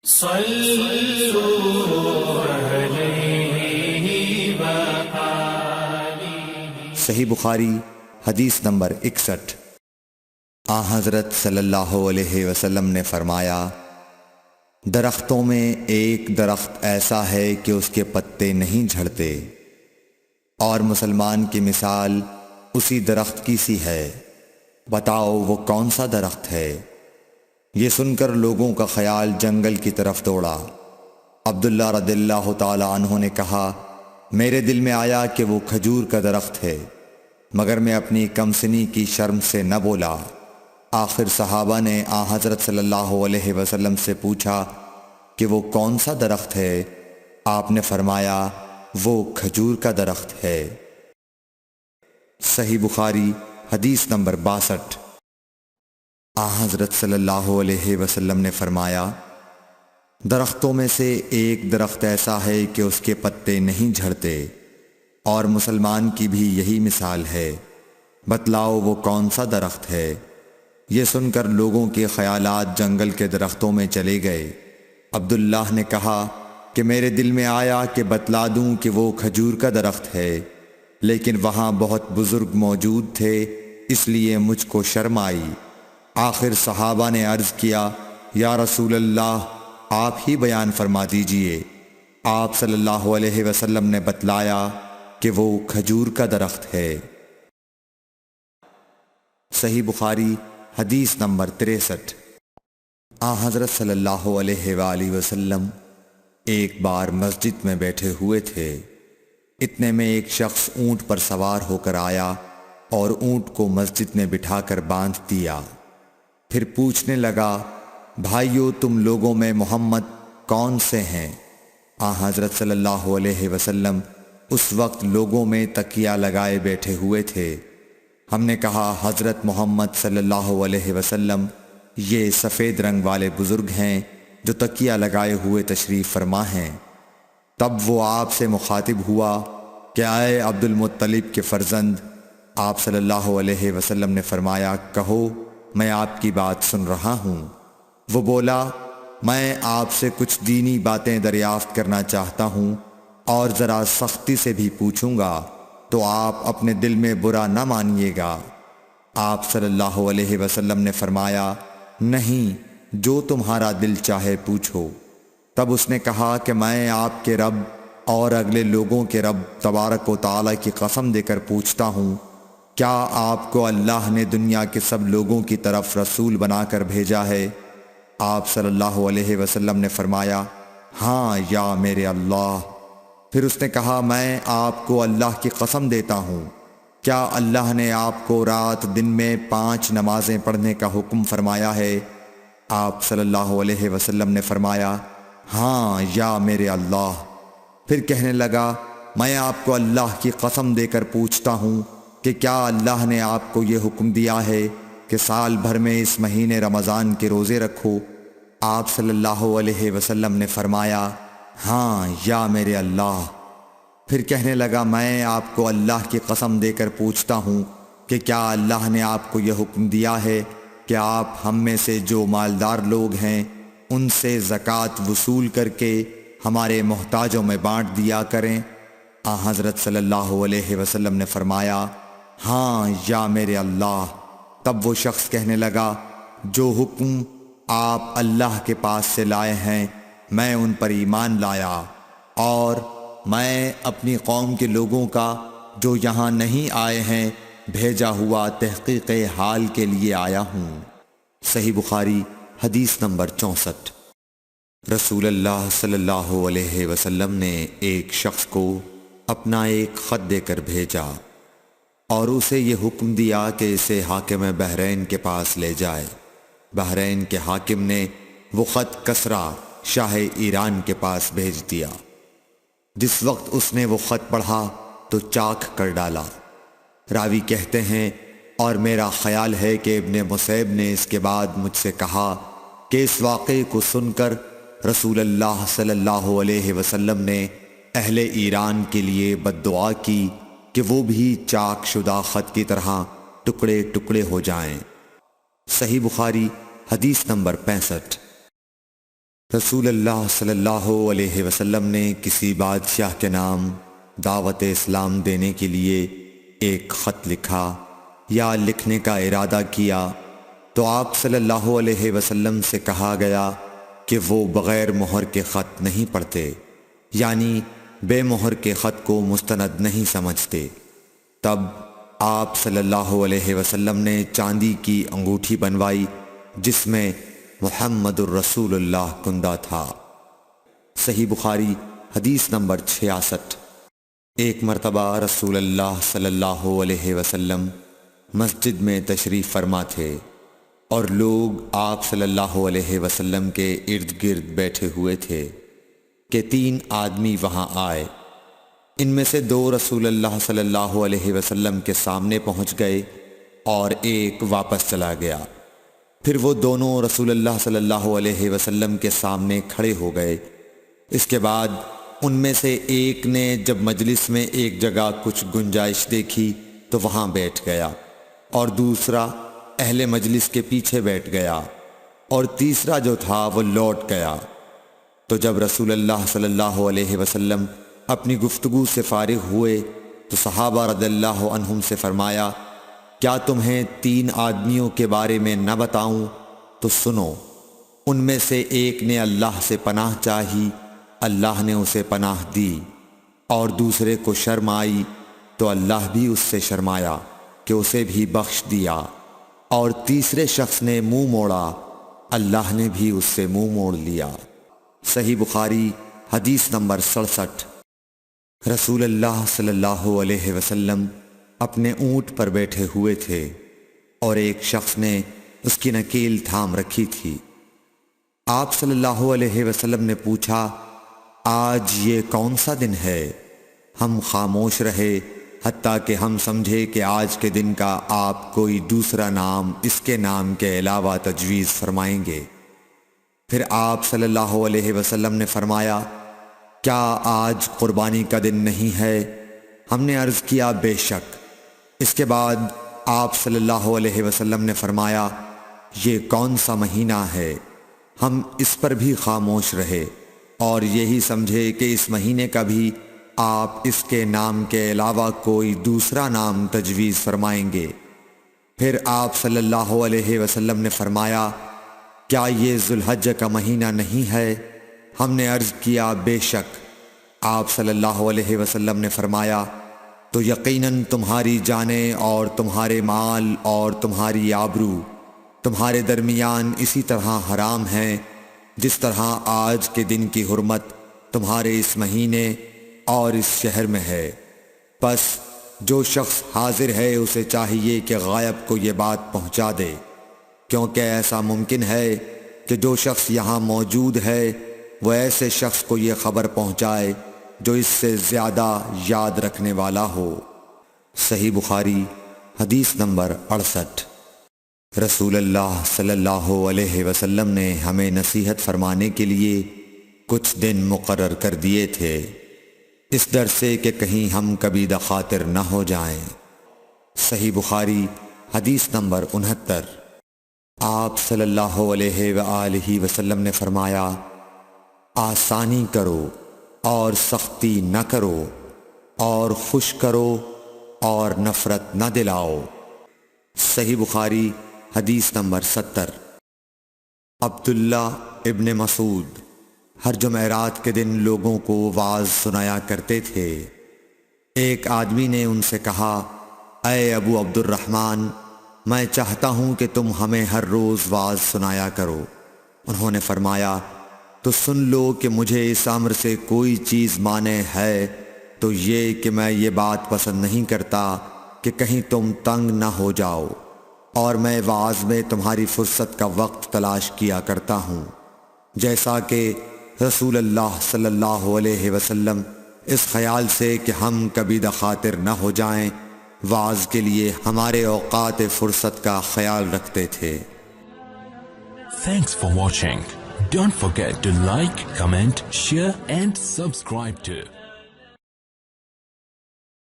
صحیح بخاری حدیث نمبر 61۔ حضرت صلی اللہ علیہ وسلم نے فرمایا، درختوں میں ایک درخت ایسا ہے کہ اس کے پتے نہیں جھڑتے، اور مسلمان کی مثال اسی درخت کی سی ہے، بتاؤ وہ کون سا درخت ہے؟ یہ سن کر لوگوں کا خیال جنگل کی طرف دوڑا۔ عبداللہ رضی اللہ تعالی عنہ نے کہا، میرے دل میں آیا کہ وہ کھجور کا درخت ہے، مگر میں اپنی کم سنی کی شرم سے نہ بولا۔ آخر صحابہ نے حضرت صلی اللہ علیہ وسلم سے پوچھا کہ وہ کون سا درخت ہے؟ آپ نے فرمایا، وہ کھجور کا درخت ہے۔ صحیح بخاری حدیث نمبر 62۔ حضرت صلی اللہ علیہ وسلم نے فرمایا، درختوں میں سے ایک درخت ایسا ہے کہ اس کے پتے نہیں جھڑتے، اور مسلمان کی بھی یہی مثال ہے، بتلاؤ وہ کون سا درخت ہے؟ یہ سن کر لوگوں کے خیالات جنگل کے درختوں میں چلے گئے۔ عبداللہ نے کہا کہ میرے دل میں آیا کہ بتلا دوں کہ وہ کھجور کا درخت ہے، لیکن وہاں بہت بزرگ موجود تھے، اس لیے مجھ کو شرم آئی۔ آخر صحابہ نے عرض کیا، یا رسول اللہ، آپ ہی بیان فرما دیجئے۔ آپ صلی اللہ علیہ وسلم نے بتلایا کہ وہ کھجور کا درخت ہے۔ صحیح بخاری حدیث نمبر 63۔ حضرت صلی اللہ علیہ وآلہ وسلم ایک بار مسجد میں بیٹھے ہوئے تھے، اتنے میں ایک شخص اونٹ پر سوار ہو کر آیا اور اونٹ کو مسجد میں بٹھا کر باندھ دیا۔ پھر پوچھنے لگا، بھائیو تم لوگوں میں محمد کون سے ہیں؟ حضرت صلی اللہ علیہ وسلم اس وقت لوگوں میں تکیہ لگائے بیٹھے ہوئے تھے۔ ہم نے کہا، حضرت محمد صلی اللہ علیہ وسلم یہ سفید رنگ والے بزرگ ہیں جو تکیہ لگائے ہوئے تشریف فرما ہیں۔ تب وہ آپ سے مخاطب ہوا کہ اے عبد المطلب کے فرزند۔ آپ صلی اللہ علیہ وسلم نے فرمایا، کہو میں آپ کی بات سن رہا ہوں۔ وہ بولا، میں آپ سے کچھ دینی باتیں دریافت کرنا چاہتا ہوں، اور ذرا سختی سے بھی پوچھوں گا تو آپ اپنے دل میں برا نہ مانیے گا۔ آپ صلی اللہ علیہ وسلم نے فرمایا، نہیں، جو تمہارا دل چاہے پوچھو۔ تب اس نے کہا کہ میں آپ کے رب اور اگلے لوگوں کے رب تبارک و تعالی کی قسم دے کر پوچھتا ہوں، کیا آپ کو اللہ نے دنیا کے سب لوگوں کی طرف رسول بنا کر بھیجا ہے؟ آپ صلی اللہ علیہ وسلم نے فرمایا، ہاں یا میرے اللہ۔ پھر اس نے کہا، میں آپ کو اللہ کی قسم دیتا ہوں، کیا اللہ نے آپ کو رات دن میں 5 نمازیں پڑھنے کا حکم فرمایا ہے؟ آپ صلی اللہ علیہ وسلم نے فرمایا، ہاں یا میرے اللہ۔ پھر کہنے لگا، میں آپ کو اللہ کی قسم دے کر پوچھتا ہوں کہ کیا اللہ نے آپ کو یہ حکم دیا ہے کہ سال بھر میں اس مہینے رمضان کے روزے رکھو؟ آپ صلی اللہ علیہ وسلم نے فرمایا، ہاں یا میرے اللہ۔ پھر کہنے لگا، میں آپ کو اللہ کی قسم دے کر پوچھتا ہوں کہ کیا اللہ نے آپ کو یہ حکم دیا ہے کہ آپ ہم میں سے جو مالدار لوگ ہیں ان سے زکوٰۃ وصول کر کے ہمارے محتاجوں میں بانٹ دیا کریں؟ حضرت صلی اللہ علیہ وسلم نے فرمایا، ہاں یا میرے اللہ۔ تب وہ شخص کہنے لگا، جو حکم آپ اللہ کے پاس سے لائے ہیں میں ان پر ایمان لایا، اور میں اپنی قوم کے لوگوں کا جو یہاں نہیں آئے ہیں بھیجا ہوا تحقیق حال کے لیے آیا ہوں۔ صحیح بخاری حدیث نمبر 64۔ رسول اللہ صلی اللہ علیہ وسلم نے ایک شخص کو اپنا ایک خط دے کر بھیجا اور اسے یہ حکم دیا کہ اسے حاکم بحرین کے پاس لے جائے۔ بحرین کے حاکم نے وہ خط کسریٰ شاہ ایران کے پاس بھیج دیا۔ جس وقت اس نے وہ خط پڑھا تو چاک کر ڈالا۔ راوی کہتے ہیں، اور میرا خیال ہے کہ ابن مسیب نے اس کے بعد مجھ سے کہا کہ اس واقعے کو سن کر رسول اللہ صلی اللہ علیہ وسلم نے اہل ایران کے لیے بد دعا کی کہ وہ بھی چاک شدہ خط کی طرح ٹکڑے ٹکڑے ہو جائیں۔ صحیح بخاری حدیث نمبر 65۔ رسول اللہ صلی اللہ علیہ وسلم نے کسی بادشاہ کے نام دعوت اسلام دینے کے لیے ایک خط لکھا یا لکھنے کا ارادہ کیا تو آپ صلی اللہ علیہ وسلم سے کہا گیا کہ وہ بغیر مہر کے خط نہیں پڑھتے، یعنی بے مہر کے خط کو مستند نہیں سمجھتے۔ تب آپ صلی اللہ علیہ وسلم نے چاندی کی انگوٹھی بنوائی جس میں محمد الرسول اللہ کندہ تھا۔ صحیح بخاری حدیث نمبر 66۔ ایک مرتبہ رسول اللہ صلی اللہ علیہ وسلم مسجد میں تشریف فرما تھے اور لوگ آپ صلی اللہ علیہ وسلم کے ارد گرد بیٹھے ہوئے تھے کہ 3 آدمی وہاں آئے۔ ان میں سے 2 رسول اللہ صلی اللہ علیہ وسلم کے سامنے پہنچ گئے اور ایک واپس چلا گیا۔ پھر وہ دونوں رسول اللہ صلی اللہ علیہ وسلم کے سامنے کھڑے ہو گئے۔ اس کے بعد ان میں سے ایک نے جب مجلس میں ایک جگہ کچھ گنجائش دیکھی تو وہاں بیٹھ گیا، اور دوسرا اہل مجلس کے پیچھے بیٹھ گیا، اور تیسرا جو تھا وہ لوٹ گیا۔ تو جب رسول اللہ صلی اللہ علیہ وسلم اپنی گفتگو سے فارغ ہوئے تو صحابہ رضی اللہ عنہم سے فرمایا، کیا تمہیں 3 آدمیوں کے بارے میں نہ بتاؤں؟ تو سنو۔ ان میں سے ایک نے اللہ سے پناہ چاہی، اللہ نے اسے پناہ دی، اور دوسرے کو شرم آئی تو اللہ بھی اس سے شرمایا کہ اسے بھی بخش دیا، اور تیسرے شخص نے منہ موڑا، اللہ نے بھی اس سے منہ موڑ لیا۔ صحیح بخاری حدیث نمبر 67۔ رسول اللہ صلی اللہ علیہ وسلم اپنے اونٹ پر بیٹھے ہوئے تھے اور ایک شخص نے اس کی نکیل تھام رکھی تھی۔ آپ صلی اللہ علیہ وسلم نے پوچھا، آج یہ کون سا دن ہے؟ ہم خاموش رہے حتیٰ کہ ہم سمجھے کہ آج کے دن کا آپ کوئی دوسرا نام اس کے نام کے علاوہ تجویز فرمائیں گے۔ پھر آپ صلی اللہ علیہ وسلم نے فرمایا، کیا آج قربانی کا دن نہیں ہے؟ ہم نے عرض کیا، بے شک۔ اس کے بعد آپ صلی اللہ علیہ وسلم نے فرمایا، یہ کون سا مہینہ ہے؟ ہم اس پر بھی خاموش رہے اور یہی سمجھے کہ اس مہینے کا بھی آپ اس کے نام کے علاوہ کوئی دوسرا نام تجویز فرمائیں گے۔ پھر آپ صلی اللہ علیہ وسلم نے فرمایا، کیا یہ ذو الحجہ کا مہینہ نہیں ہے؟ ہم نے عرض کیا، بے شک۔ آپ صلی اللہ علیہ وسلم نے فرمایا، تو یقیناً تمہاری جانیں اور تمہارے مال اور تمہاری آبرو تمہارے درمیان اسی طرح حرام ہیں جس طرح آج کے دن کی حرمت تمہارے اس مہینے اور اس شہر میں ہے۔ پس جو شخص حاضر ہے اسے چاہیے کہ غائب کو یہ بات پہنچا دے، کیونکہ ایسا ممکن ہے کہ جو شخص یہاں موجود ہے وہ ایسے شخص کو یہ خبر پہنچائے جو اس سے زیادہ یاد رکھنے والا ہو۔ صحیح بخاری حدیث نمبر 68۔ رسول اللہ صلی اللہ علیہ وسلم نے ہمیں نصیحت فرمانے کے لیے کچھ دن مقرر کر دیے تھے، اس ڈر سے کہ کہیں ہم کبھی دخاطر نہ ہو جائیں۔ صحیح بخاری حدیث نمبر 69۔ آپ صلی اللہ علیہ وآلہ وسلم نے فرمایا، آسانی کرو اور سختی نہ کرو، اور خوش کرو اور نفرت نہ دلاؤ۔ صحیح بخاری حدیث نمبر 70۔ عبداللہ ابن مسعود ہر جمعرات کے دن لوگوں کو وعظ سنایا کرتے تھے۔ ایک آدمی نے ان سے کہا، اے ابو عبد الرحمن، میں چاہتا ہوں کہ تم ہمیں ہر روز وعظ سنایا کرو۔ انہوں نے فرمایا، تو سن لو کہ مجھے اس امر سے کوئی چیز مانع ہے تو یہ کہ میں یہ بات پسند نہیں کرتا کہ کہیں تم تنگ نہ ہو جاؤ، اور میں وعظ میں تمہاری فرصت کا وقت تلاش کیا کرتا ہوں، جیسا کہ رسول اللہ صلی اللہ علیہ وسلم اس خیال سے کہ ہم کبھی دخاطر نہ ہو جائیں وعظ کے لیے ہمارے اوقات فرصت کا خیال رکھتے تھے۔ Thanks for watching. Don't forget to like, comment, share and subscribe to